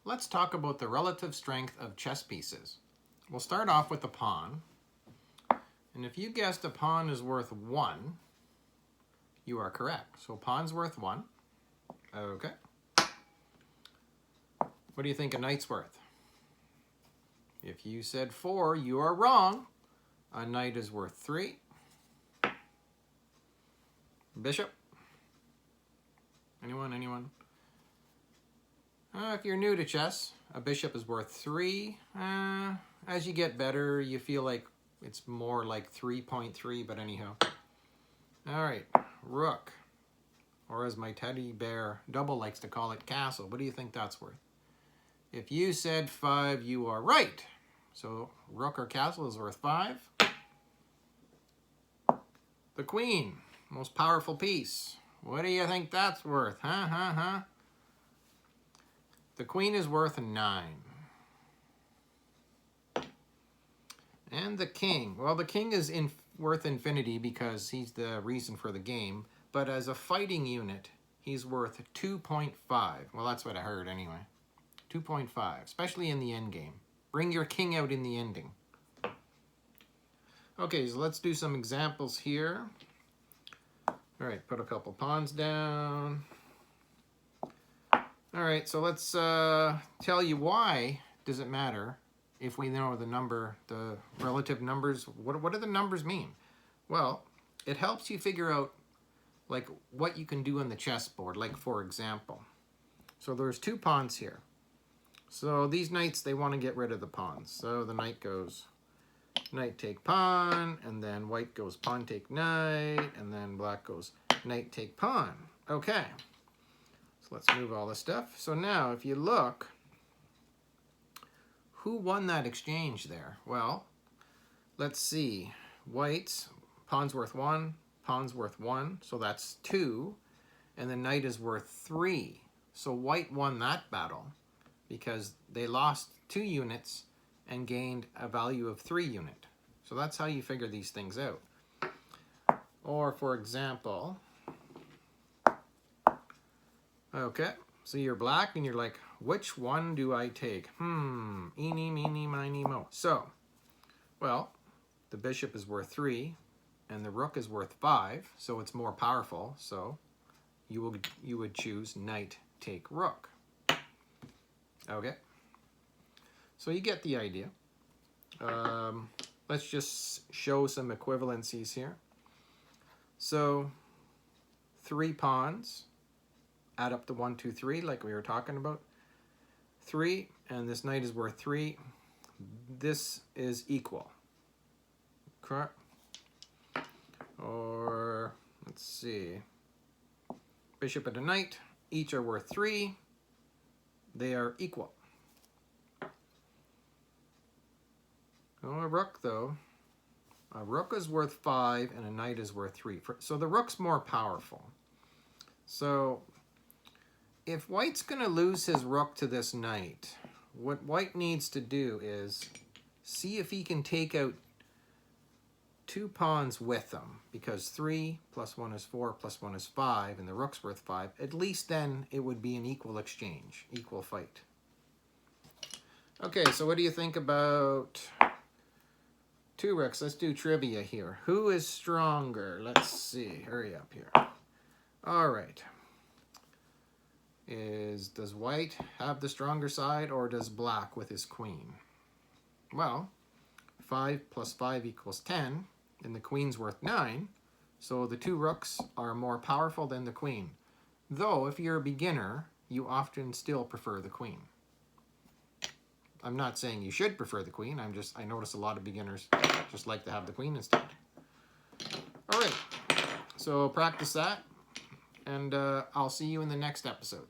let's talk about the relative strength of chess pieces. We'll start off with the pawn. And if you guessed a pawn is worth 1, you are correct. So pawn's worth 1. Okay. What do you think a knight's worth? If you said 4, you are wrong. A knight is worth 3. Bishop? Anyone? If you're new to chess, a bishop is worth 3. As you get better, you feel like it's more like 3.3, but anyhow. All right, rook, or as my teddy bear double likes to call it, castle. What do you think that's worth? If you said 5, you are right. So rook or castle is worth 5. The queen, most powerful piece. What do you think that's worth? The queen is worth 9. And the king. Well, the king is worth infinity because he's the reason for the game. But as a fighting unit, he's worth 2.5. Well, that's what I heard anyway. 2.5, especially in the end game. Bring your king out in the ending. Okay, so let's do some examples here. All right, put a couple pawns down. All right, so let's tell you why does it matter if we know the number, the relative numbers. What do the numbers mean? Well, it helps you figure out like what you can do on the chessboard. Like for example, so there's 2 pawns here. So these knights, they want to get rid of the pawns. So the knight goes knight take pawn, and then white goes pawn take knight, and then black goes knight take pawn. Okay, so let's move all this stuff. So now if you look, who won that exchange there? Well, let's see. White's pawn's worth 1, pawn's worth 1, so that's 2, and the knight is worth 3. So white won that battle because they lost 2 units and gained a value of 3 unit. So that's how you figure these things out. Or for example, okay, so you're black and you're like, which one do I take? Eeny, meeny, miny, mo. So, well, the bishop is worth 3 and the rook is worth 5, so it's more powerful. So you would choose knight take rook. Okay, so you get the idea. Let's just show some equivalencies here. So 3 pawns add up to 1, 2, 3, like we were talking about. 3, and this knight is worth 3. This is equal. Correct? Or let's see. Bishop and a knight, each are worth 3. They are equal. Oh, a rook though. A rook is worth 5 and a knight is worth 3. So the rook's more powerful. So if white's going to lose his rook to this knight, what white needs to do is see if he can take out 2 pawns with them, because 3 plus 1 is 4 plus 1 is 5, and the rook's worth 5. At least then it would be an equal exchange, equal fight. Okay, so what do you think about 2 rooks? Let's do trivia here. Who is stronger? Let's see. Hurry up here. All right. Does white have the stronger side, or does black with his queen? Well, 5 plus 5 equals 10, and the queen's worth 9, so the 2 rooks are more powerful than the queen. Though, if you're a beginner, you often still prefer the queen. I'm not saying you should prefer the queen, I notice a lot of beginners just like to have the queen instead. All right, so practice that, and I'll see you in the next episode.